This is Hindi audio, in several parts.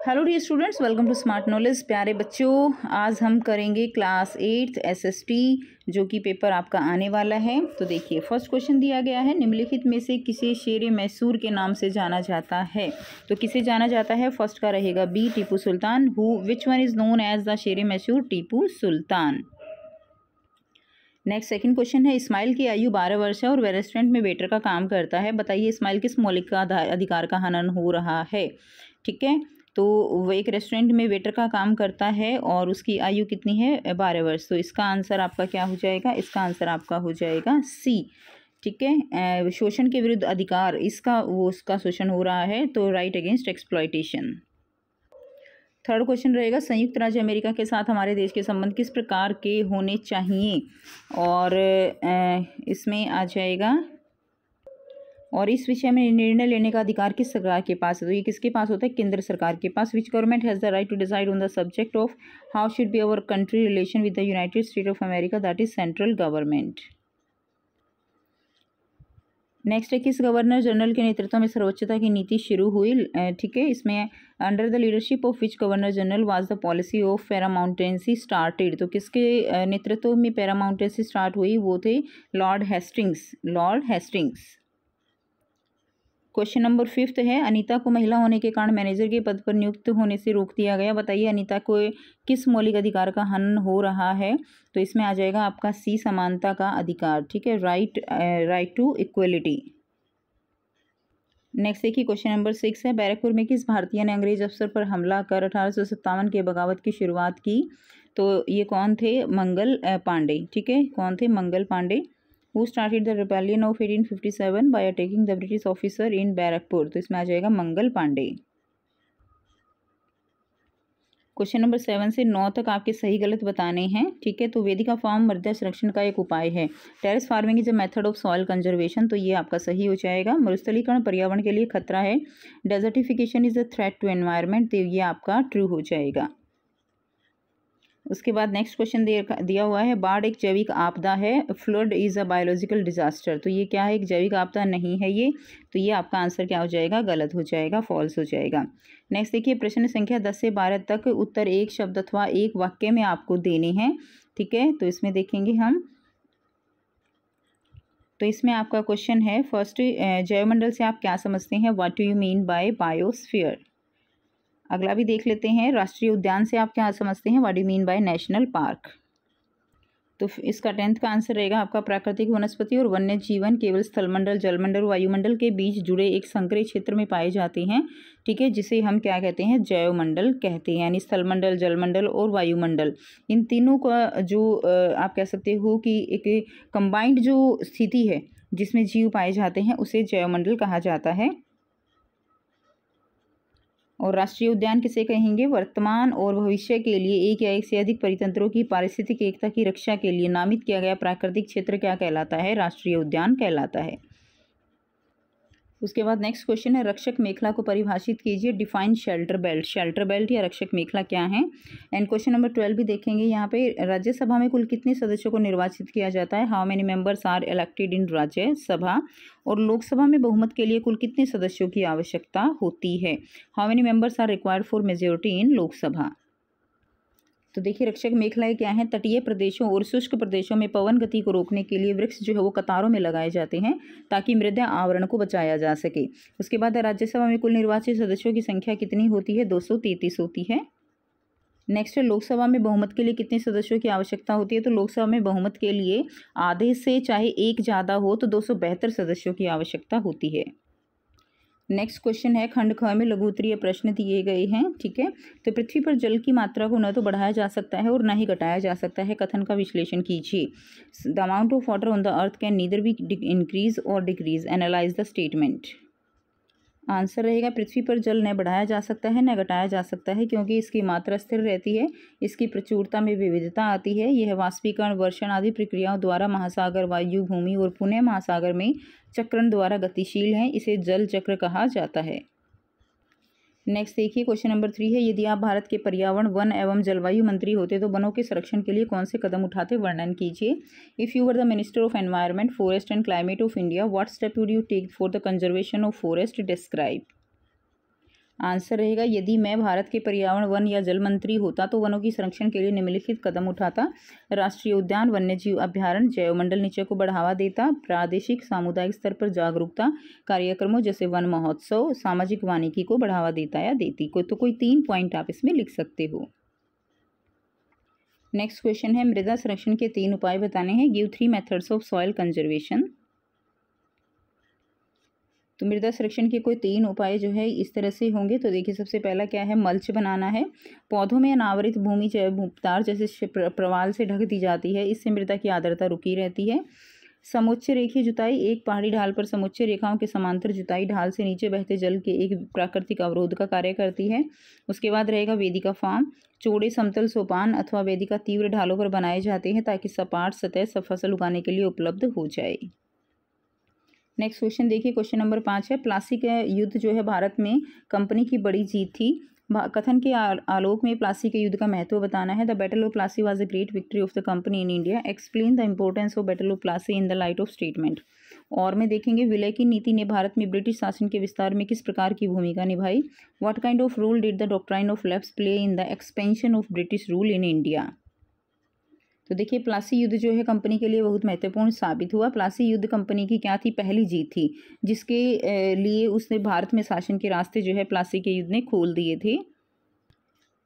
Hello dear students, welcome to smart knowledge. प्यारे बच्चों, आज हम करेंगे क्लास 8 एसएसटी जो कि पेपर आपका आने वाला है। तो देखिए, फर्स्ट क्वेश्चन दिया गया है, निम्नलिखित में से किसे शेर मैसूर के नाम से जाना जाता है। तो किसे जाना जाता है, फर्स्ट का रहेगा B, Tipu Sultan. Who which one is known as the Sher Mysore, Tipu Sultan. Next second question है, इस्माइल की आयु 12 वर्ष है और वह रेस्टोरेंट में वेटर का काम करता है। बताइए इस्माइल किस मौलिक अधिकार का हनन हो रहा है। ठीक है, तो वो एक रेस्टोरेंट में वेटर का काम करता है और उसकी आयु कितनी है, 12 वर्ष। तो इसका आंसर आपका क्या हो जाएगा, इसका आंसर आपका हो जाएगा सी। ठीक है, शोषण के विरुद्ध अधिकार, उसका शोषण हो रहा है, तो right against exploitation. Third question रहेगा, संयुक्त राज्य अमेरिका के साथ हमारे देश के संबंध किस प्रकार के होने चाहिए, और इसमें आ जाएगा, और इस विषय में निर्णय लेने का अधिकार किस सरकार के पास है। तो ये किसके पास होता है, केंद्र सरकार के पास। Which government has the right to decide on the subject of how should be our country relation with the United State of America, that is central government. Next है, किस गवर्नर जनरल के नेतृत्व में सर्वोच्चता की नीति शुरू हुई। ठीक है, इसमें under the leadership of which governor general was the policy of paramountcy started. तो किसके नेतृत्व में पैरामाउंटेंसी स्टार्ट हुई, वो थे लॉर्ड हेस्टिंग्स। क्वेश्चन नंबर 5 है, अनीता को महिला होने के कारण मैनेजर के पद पर नियुक्त होने से रोक दिया गया। बताइए अनीता को किस मौलिक अधिकार का हनन हो रहा है। तो इसमें आ जाएगा आपका सी, समानता का अधिकार। ठीक है, राइट टू इक्वलिटी। नेक्स्ट देखिए, क्वेश्चन नंबर 6 है, बैरकपुर में किस भारतीय ने अंग्रेज अफसर पर हमला कर 1857 के बगावत की शुरुआत की। तो ये कौन थे, मंगल पांडे। ठीक है, कौन थे, Mangal Pandey. Who started the rebellion of 1857 by attacking the British officer in Barrackpore. तो इसमें आ जाएगा मंगल पांडे। क्वेश्चन नंबर 7 से 9 तक आपके सही गलत बताने हैं। ठीक है, तो वेदिका फार्म मृदा संरक्षण का एक उपाय है। Terrace farming is a method of soil conservation, तो ये आपका सही हो जाएगा। मरुस्थलीकरण पर्यावरण के लिए खतरा है। Desertification is a threat to environment, तो ये आपका ट्रू हो जाएगा। उसके बाद नेक्स्ट क्वेश्चन दिया हुआ है, बाढ़ एक जैविक आपदा है, flood is a biological disaster. तो ये क्या है, एक जैविक आपदा नहीं है ये, तो ये आपका आंसर क्या हो जाएगा, गलत हो जाएगा, फॉल्स हो जाएगा। नेक्स्ट देखिए, प्रश्न संख्या 10 से 12 तक उत्तर एक शब्द अथवा एक वाक्य में आपको देने हैं। ठीक है, तो इसमें देखेंगे हम। तो इसमें आपका क्वेश्चन है फर्स्ट, जैवमंडल से आप क्या समझते हैं, what do you mean by biosphere. अगला भी देख लेते हैं, राष्ट्रीय उद्यान से आप क्या समझते हैं, what do you mean by national park. तो इसका 10th का आंसर रहेगा आपका, प्राकृतिक वनस्पति और वन्य जीवन केवल स्थलमंडल, जलमंडल, वायुमंडल के बीच जुड़े एक संकरे क्षेत्र में पाए जाते हैं। ठीक है, जिसे हम क्या कहते हैं, जैवमंडल कहते हैं। यानी स्थलमंडल, जलमंडल और वायुमंडल, इन तीनों का जो आप कह सकते हो कि एक कंबाइंड जो स्थिति है जिसमें जीव पाए जाते हैं, उसे जैवमंडल कहा जाता है। और राष्ट्रीय उद्यान किसे कहेंगे, वर्तमान और भविष्य के लिए एक या एक से अधिक परितंत्रों की पारिस्थितिक एकता की रक्षा के लिए नामित किया गया प्राकृतिक क्षेत्र क्या कहलाता है, राष्ट्रीय उद्यान कहलाता है। उसके बाद नेक्स्ट क्वेश्चन है, रक्षक मेखला को परिभाषित कीजिए, define shelter belt. Shelter belt या रक्षक मेखला क्या है। एंड क्वेश्चन नंबर 12 भी देखेंगे। यहाँ पे राज्यसभा में कुल कितने सदस्यों को निर्वाचित किया जाता है, how many members are elected इन राज्यसभा। और लोकसभा में बहुमत के लिए कुल कितने सदस्यों की आवश्यकता होती है, how many members are required for majority in Lok Sabha. तो देखिए, रक्षक मेखलाएं क्या हैं, तटीय प्रदेशों और शुष्क प्रदेशों में पवन गति को रोकने के लिए वृक्ष जो है वो कतारों में लगाए जाते हैं ताकि मृदा आवरण को बचाया जा सके। उसके बाद राज्यसभा में कुल निर्वाचित सदस्यों की संख्या कितनी होती है, 233 होती है। नेक्स्ट है, लोकसभा में बहुमत के लिए कितने सदस्यों की आवश्यकता होती है। तो लोकसभा में बहुमत के लिए आधे से चाहे एक ज़्यादा हो तो 272 सदस्यों की आवश्यकता होती है। नेक्स्ट क्वेश्चन है, खंड ख में लघु उत्तरीय प्रश्न दिए गए हैं। ठीक है, तो पृथ्वी पर जल की मात्रा को न तो बढ़ाया जा सकता है और न ही घटाया जा सकता है, कथन का विश्लेषण कीजिए। The amount of water on the earth can neither be increase or decrease, analyze the statement. Answer रहेगा, पृथ्वी पर जल न बढ़ाया जा सकता है न घटाया जा सकता है, क्योंकि इसकी मात्रा स्थिर रहती है, इसकी प्रचुरता में विविधता आती है। यह वाष्पीकरण, वर्षण आदि प्रक्रियाओं द्वारा महासागर, वायु, भूमि और पुनः महासागर में चक्रण द्वारा गतिशील है, इसे जल चक्र कहा जाता है। नेक्स्ट देखिए, क्वेश्चन नंबर 3 है, यदि आप भारत के पर्यावरण, वन एवं जलवायु मंत्री होते तो वनों के संरक्षण के लिए कौन से कदम उठाते, वर्णन कीजिए। If you were the minister of environment, forest and climate of India, what step would you take for the conservation of forest, describe. Answer रहेगा यदि मैं भारत के पर्यावरण वन या जल मंत्री होता तो वनों की संरक्षण के लिए निम्नलिखित कदम उठाता। राष्ट्रीय उद्यान, वन्यजीव अभ्यारण्य, जैवमंडल नीचे को बढ़ावा देता, प्रादेशिक सामुदायिक स्तर पर जागरूकता कार्यक्रमों जैसे वन महोत्सव, सामाजिक वानिकी को बढ़ावा देता या देती। कोई 3 पॉइंट आप इसमें लिख सकते हो। नेक्स्ट क्वेश्चन है, मृदा संरक्षण के 3 उपाय बताने हैं। Give 3 methods of soil conservation. तो मृदा संरक्षण के कोई 3 उपाय जो है इस तरह से होंगे। तो देखिए, सबसे पहला क्या है, मल्च बनाना है। पौधों में अनावरित भूमि तार जैसे प्रवाल से ढक दी जाती है, इससे मृदा की आर्द्रता रुकी रहती है। समुच्च रेखीय जुताई, एक पहाड़ी ढाल पर समुच्च रेखाओं के समांतर जुताई ढाल से नीचे बहते जल के एक प्राकृतिक अवरोध का कार्य करती है। उसके बाद रहेगा वेदिका फार्म। चौड़े समतल सोपान अथवा वेदिका तीव्र ढालों पर बनाए जाते हैं ताकि सपाट सतह फसल उगाने के लिए उपलब्ध हो जाए। नेक्स्ट क्वेश्चन देखिए, क्वेश्चन नंबर 5 है, प्लासी का युद्ध जो है भारत में कंपनी की बड़ी जीत थी। कथन के आलोक में प्लासी के युद्ध का महत्व बताना है। The battle of Plassey was a great victory of the company in India. Explain the importance of battle of Plassey in the light of statement. और में देखेंगे, विलय की नीति ने भारत में ब्रिटिश शासन के विस्तार में किस प्रकार की भूमिका निभाई। What kind of role did the doctrine of lapse play in the expansion of British rule in India. तो देखिए, प्लासी युद्ध जो है कंपनी के लिए बहुत महत्वपूर्ण साबित हुआ। प्लासी युद्ध कंपनी की क्या थी, पहली जीत थी, जिसके लिए उसने भारत में शासन के रास्ते जो है प्लासी के युद्ध ने खोल दिए थे।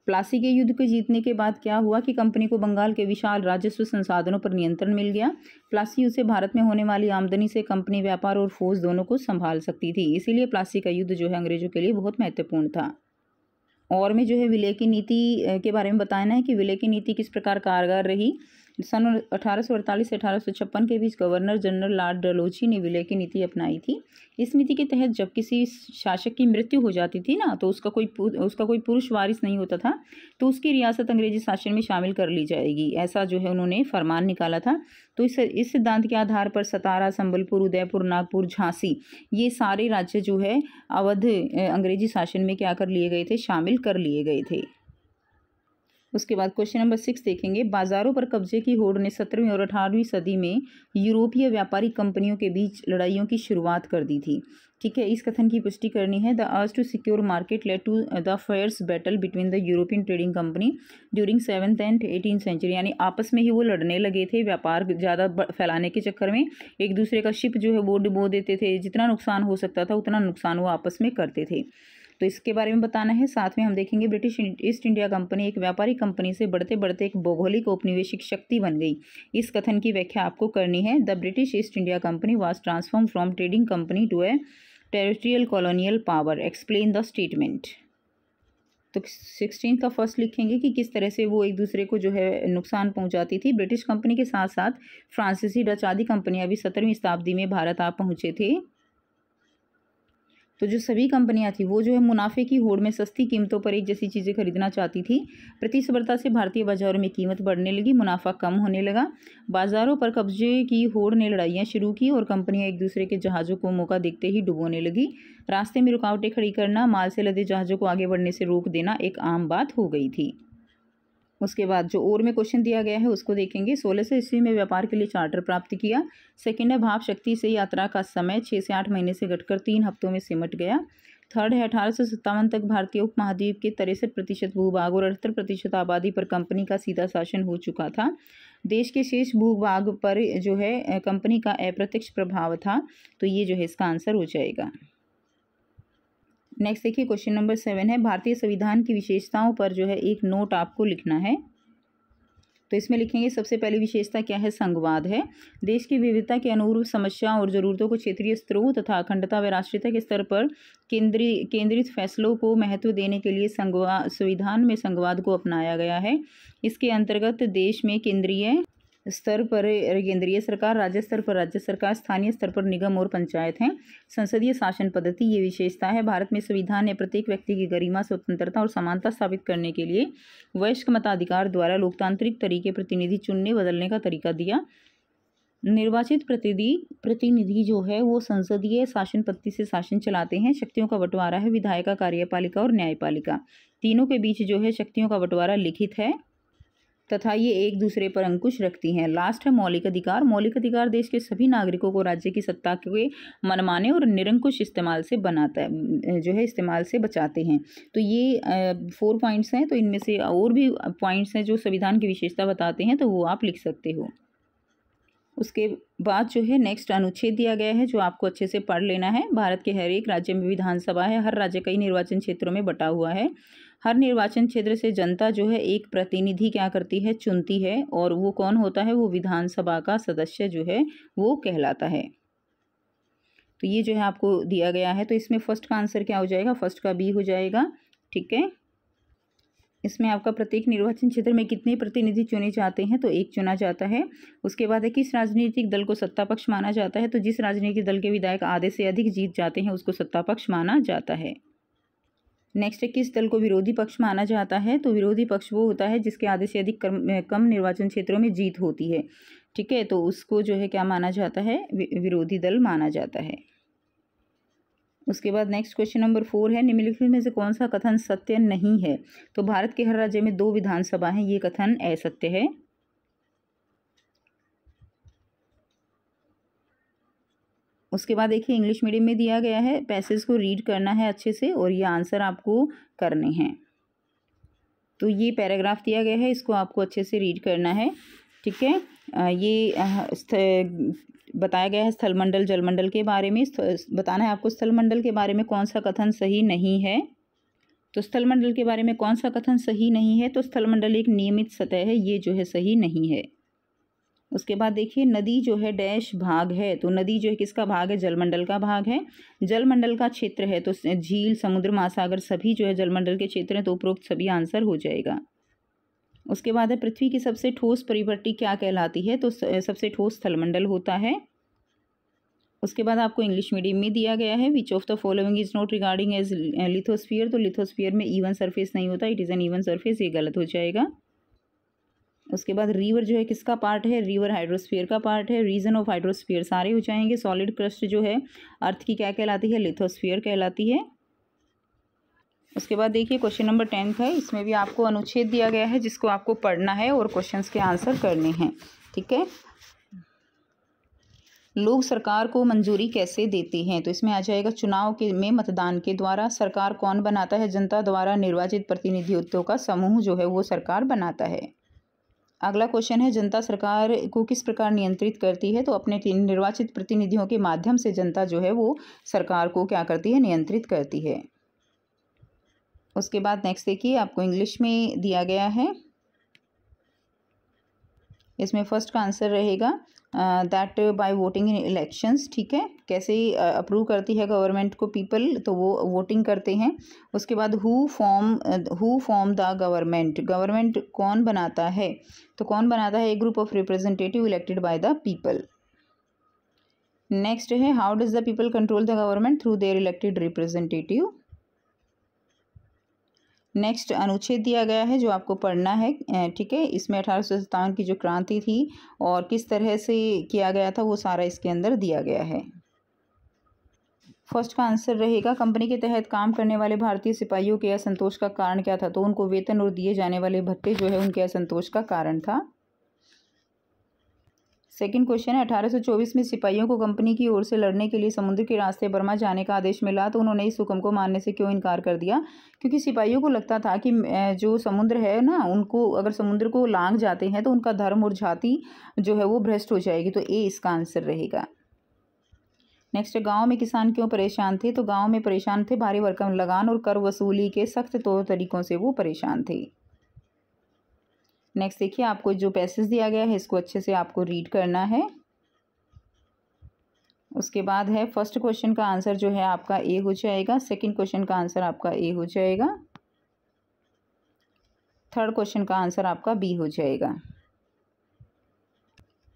प्लासी के युद्ध को जीतने के बाद क्या हुआ कि कंपनी को बंगाल के विशाल राजस्व संसाधनों पर नियंत्रण मिल गया। प्लासी युद्ध से भारत में होने वाली आमदनी से कंपनी व्यापार और फौज दोनों को संभाल सकती थी। इसीलिए प्लासी का युद्ध जो है अंग्रेजों के लिए बहुत महत्वपूर्ण था। और में जो है विलय की नीति के बारे में बताना है कि विलय की नीति किस प्रकार कारगर रही। सन 1848 से 1856 के बीच गवर्नर जनरल लॉर्ड डलहौजी ने विलय की नीति अपनाई थी। इस नीति के तहत जब किसी शासक की मृत्यु हो जाती थी ना, तो उसका कोई पुरुष वारिस नहीं होता था, तो उसकी रियासत अंग्रेजी शासन में शामिल कर ली जाएगी, ऐसा जो है उन्होंने फरमान निकाला था। तो इस सिद्धांत के आधार पर सतारा, संबलपुर, उदयपुर, नागपुर, झांसी, ये सारे राज्य जो है अवध अंग्रेजी शासन में क्या कर लिए गए थे, शामिल कर लिए गए थे। उसके बाद क्वेश्चन नंबर 6 देखेंगे, बाजारों पर कब्जे की होड़ ने 17वीं और 18वीं सदी में यूरोपीय व्यापारिक कंपनियों के बीच लड़ाइयों की शुरुआत कर दी थी। ठीक है, इस कथन की पुष्टि करनी है। The urge to secure market led to the fierce battle between the European trading company during 7th and 18th century. यानी आपस में ही वो लड़ने लगे थे, व्यापार ज़्यादा फैलाने के चक्कर में एक दूसरे का शिप जो है वो डुबो देते थे। जितना नुकसान हो सकता था उतना नुकसान वो आपस में करते थे। तो इसके बारे में बताना है। साथ में हम देखेंगे, ब्रिटिश ईस्ट इंडिया कंपनी एक व्यापारिक कंपनी से बढ़ते बढ़ते एक भौगोलिक औपनिवेशिक शक्ति बन गई। इस कथन की व्याख्या आपको करनी है। The British East India company was transform from trading company to a territorial colonial power. Explain the statement. तो 16 का फर्स्ट लिखेंगे कि किस तरह से वो एक दूसरे को जो है नुकसान पहुंचाती थी। ब्रिटिश कंपनी के साथ साथ फ्रांसीसी, डच आदि कंपनियां भी 17वीं शताब्दी में भारत आ पहुंचे थे। तो जो सभी कंपनियां थी वो जो है मुनाफे की होड़ में सस्ती कीमतों पर एक जैसी चीज़ें खरीदना चाहती थी। प्रतिस्पर्धा से भारतीय बाजारों में कीमत बढ़ने लगी, मुनाफा कम होने लगा। बाजारों पर कब्जे की होड़ ने लड़ाइयाँ शुरू की और कंपनियां एक दूसरे के जहाज़ों को मौका देखते ही डुबोने लगी। रास्ते में रुकावटें खड़ी करना, माल से लदे जहाज़ों को आगे बढ़ने से रोक देना एक आम बात हो गई थी। उसके बाद जो और में क्वेश्चन दिया गया है उसको देखेंगे। 1600 ईस्वी में व्यापार के लिए चार्टर प्राप्त किया। सेकंड है, भाप शक्ति से यात्रा का समय 6 से 8 महीने से घटकर 3 हफ्तों में सिमट गया। थर्ड है, 1857 तक भारतीय उपमहाद्वीप के 63% भूभाग और 78% आबादी पर कंपनी का सीधा शासन हो चुका था। देश के शेष भूभाग पर जो है कंपनी का अप्रत्यक्ष प्रभाव था। तो ये जो है इसका आंसर हो जाएगा। नेक्स्ट देखिए, क्वेश्चन नंबर 7 है, भारतीय संविधान की विशेषताओं पर जो है एक नोट आपको लिखना है। तो इसमें लिखेंगे, सबसे पहली विशेषता क्या है, संघवाद है। देश की विविधता के अनुरूप समस्याओं और ज़रूरतों को क्षेत्रीय स्तरों तथा अखंडता व राष्ट्रीयता के स्तर पर केंद्रित फैसलों को महत्व देने के लिए संविधान में संघवाद को अपनाया गया है। इसके अंतर्गत देश में केंद्रीय स्तर पर केंद्रीय सरकार, राज्य स्तर पर राज्य सरकार, स्थानीय स्तर पर निगम और पंचायत हैं। संसदीय शासन पद्धति ये विशेषता है। भारत में संविधान ने प्रत्येक व्यक्ति की गरिमा, स्वतंत्रता और समानता स्थापित करने के लिए वयस्क मताधिकार द्वारा लोकतांत्रिक तरीके प्रतिनिधि चुनने बदलने का तरीका दिया। निर्वाचित प्रतिनिधि जो है वो संसदीय शासन पद्धति से शासन चलाते हैं। शक्तियों का बंटवारा है, विधायिका, कार्यपालिका और न्यायपालिका। तीनों के बीच जो है शक्तियों का बंटवारा लिखित है। तथा ये एक दूसरे पर अंकुश रखती हैं। लास्ट है मौलिक अधिकार। मौलिक अधिकार देश के सभी नागरिकों को राज्य की सत्ता के मनमाने और निरंकुश इस्तेमाल से इस्तेमाल से बचाते हैं। तो ये 4 पॉइंट्स हैं। तो इनमें से और भी पॉइंट्स हैं जो संविधान की विशेषता बताते हैं, तो वो आप लिख सकते हो। उसके बाद नेक्स्ट अनुच्छेद दिया गया है जो आपको अच्छे से पढ़ लेना है। भारत के हर एक राज्य में विधानसभा है। हर राज्य कई निर्वाचन क्षेत्रों में बटा हुआ है। हर निर्वाचन क्षेत्र से जनता एक प्रतिनिधि क्या करती है, चुनती है, और वो कौन होता है, वो विधानसभा का सदस्य वो कहलाता है। तो ये आपको दिया गया है। तो इसमें फर्स्ट का आंसर क्या हो जाएगा, फर्स्ट का बी हो जाएगा। ठीक है, इसमें आपका प्रत्येक निर्वाचन क्षेत्र में कितने प्रतिनिधि चुने जाते हैं, तो एक चुना जाता है। उसके बाद है किस राजनीतिक दल को सत्ता पक्ष माना जाता है, तो जिस राजनीतिक दल के विधायक आधे से अधिक जीत जाते हैं उसको सत्ता पक्ष माना जाता है। नेक्स्ट है किस दल को विरोधी पक्ष माना जाता है, तो विरोधी पक्ष वो होता है जिसके आधे से अधिक कम निर्वाचन क्षेत्रों में जीत होती है। ठीक है, तो उसको क्या माना जाता है, विरोधी दल माना जाता है। उसके बाद नेक्स्ट क्वेश्चन नंबर 4 है निम्नलिखित में से कौन सा कथन सत्य नहीं है, तो भारत के हर राज्य में 2 विधानसभा हैं, ये कथन असत्य है। उसके बाद देखिए इंग्लिश मीडियम में दिया गया है, पैसेज को रीड करना है अच्छे से और ये आंसर आपको करने हैं। तो ये पैराग्राफ दिया गया है, इसको आपको अच्छे से रीड करना है। ठीक है, ये बताया गया है स्थलमंडल जलमंडल के बारे में। बताना है आपको स्थलमंडल के बारे में कौन सा कथन सही नहीं है। तो स्थलमंडल के बारे में कौन सा कथन सही नहीं है, तो स्थलमंडल एक नियमित सतह है, ये सही नहीं है। उसके बाद देखिए नदी डैश भाग है, तो नदी किसका भाग है, जलमंडल का भाग है। जलमंडल का क्षेत्र है तो झील, समुद्र, महासागर सभी जलमंडल के क्षेत्र हैं, तो उपरोक्त सभी आंसर हो जाएगा। उसके बाद है पृथ्वी की सबसे ठोस परिपट्टी क्या कहलाती है, तो सबसे ठोस स्थलमंडल होता है। उसके बाद आपको इंग्लिश मीडियम में दिया गया है which of the following is not regarding as lithosphere, तो लिथोस्फीयर में इवन सरफेस नहीं होता, it is an even surface, ये गलत हो जाएगा। उसके बाद रिवर किसका पार्ट है, रिवर हाइड्रोस्फीयर का पार्ट है। रीजन ऑफ हाइड्रोस्फीयर सारे हो जाएंगे। सॉलिड क्रस्ट अर्थ की क्या कहलाती है, लिथोस्फीयर कहलाती है। उसके बाद देखिए क्वेश्चन नंबर 10 है, इसमें भी आपको अनुच्छेद दिया गया है जिसको आपको पढ़ना है और क्वेश्चंस के आंसर करने हैं। ठीक है, लोग सरकार को मंजूरी कैसे देते हैं, तो इसमें आ जाएगा चुनाव में मतदान के द्वारा। सरकार कौन बनाता है, जनता द्वारा निर्वाचित प्रतिनिधित्व का समूह वो सरकार बनाता है। अगला क्वेश्चन है जनता सरकार को किस प्रकार नियंत्रित करती है, तो अपने निर्वाचित प्रतिनिधियों के माध्यम से जनता वो सरकार को क्या करती है, नियंत्रित करती है। उसके बाद नेक्स्ट देखिए आपको इंग्लिश में दिया गया है, इसमें फर्स्ट का आंसर रहेगा that bye voting in elections. ठीक है, कैसे अप्रूव करती है गवर्नमेंट को पीपल, तो वो वोटिंग करते हैं। उसके बाद who form the government, government कौन बनाता है, तो कौन बनाता है, a group of representative elected by the people. Next है how does the people control the government, through their elected representative. Next अनुच्छेद दिया गया है जो आपको पढ़ना है। ठीक है, इसमें 1857 की जो क्रांति थी और किस तरह से किया गया था वो सारा इसके अंदर दिया गया है। फर्स्ट का आंसर रहेगा कंपनी के तहत काम करने वाले भारतीय सिपाहियों के असंतोष का कारण क्या था, तो उनको वेतन और दिए जाने वाले भत्ते उनके असंतोष का कारण था। सेकंड क्वेश्चन है 1824 में सिपाहियों को कंपनी की ओर से लड़ने के लिए समुद्र के रास्ते बर्मा जाने का आदेश मिला, तो उन्होंने इस हुक्म को मानने से क्यों इनकार कर दिया, क्योंकि सिपाहियों को लगता था कि जो समुद्र है ना, उनको अगर समुद्र को लांघ जाते हैं तो उनका धर्म और जाति वो भ्रष्ट हो जाएगी, तो ए इसका आंसर रहेगा। नेक्स्ट, गांव में किसान क्यों परेशान थे, तो गांव में परेशान थे भारी भरकम लगान और कर वसूली के सख्त तौर तरीकों से वो परेशान थे। नेक्स्ट देखिए आपको जो पैसेज दिया गया है इसको अच्छे से आपको रीड करना है। उसके बाद है फर्स्ट क्वेश्चन का आंसर आपका ए हो जाएगा, सेकंड क्वेश्चन का आंसर आपका ए हो जाएगा, थर्ड क्वेश्चन का आंसर आपका बी हो जाएगा।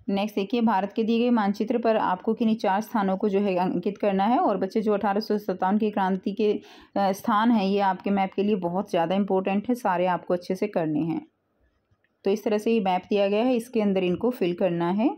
नेक्स्ट देखिए भारत के दिए गए मानचित्र पर आपको किन्हीं 4 स्थानों को अंकित करना है, और बच्चे जो 1857 की क्रांति के स्थान हैं ये आपके मैप के लिए बहुत ज़्यादा इंपॉर्टेंट है, सारे आपको अच्छे से करने हैं। तो इस तरह से ये मैप दिया गया है, इसके अंदर इनको फिल करना है।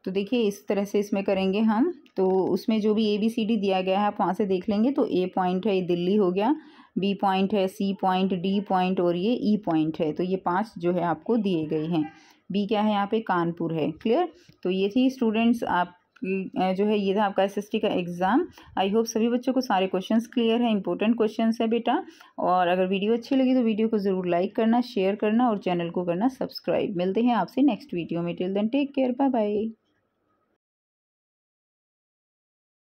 तो देखिए इस तरह से इसमें करेंगे हम, तो उसमें जो भी ABCD दिया गया है आप वहाँ से देख लेंगे। तो ए पॉइंट है ये दिल्ली हो गया, बी पॉइंट है, सी पॉइंट, डी पॉइंट और ये ई पॉइंट है। तो ये 5 जो है आपको दिए गए हैं। बी क्या है यहाँ पे, कानपुर है। क्लियर। तो ये थी स्टूडेंट्स आप जो है ये था आपका एसएसटी का एग्ज़ाम। आई होप सभी बच्चों को सारे क्वेश्चंस क्लियर हैं, इंपॉर्टेंट क्वेश्चंस है बेटा। और अगर वीडियो अच्छी लगी तो वीडियो को ज़रूर लाइक करना, शेयर करना और चैनल को करना सब्सक्राइब। मिलते हैं आपसे नेक्स्ट वीडियो में। Till then take care, bye bye.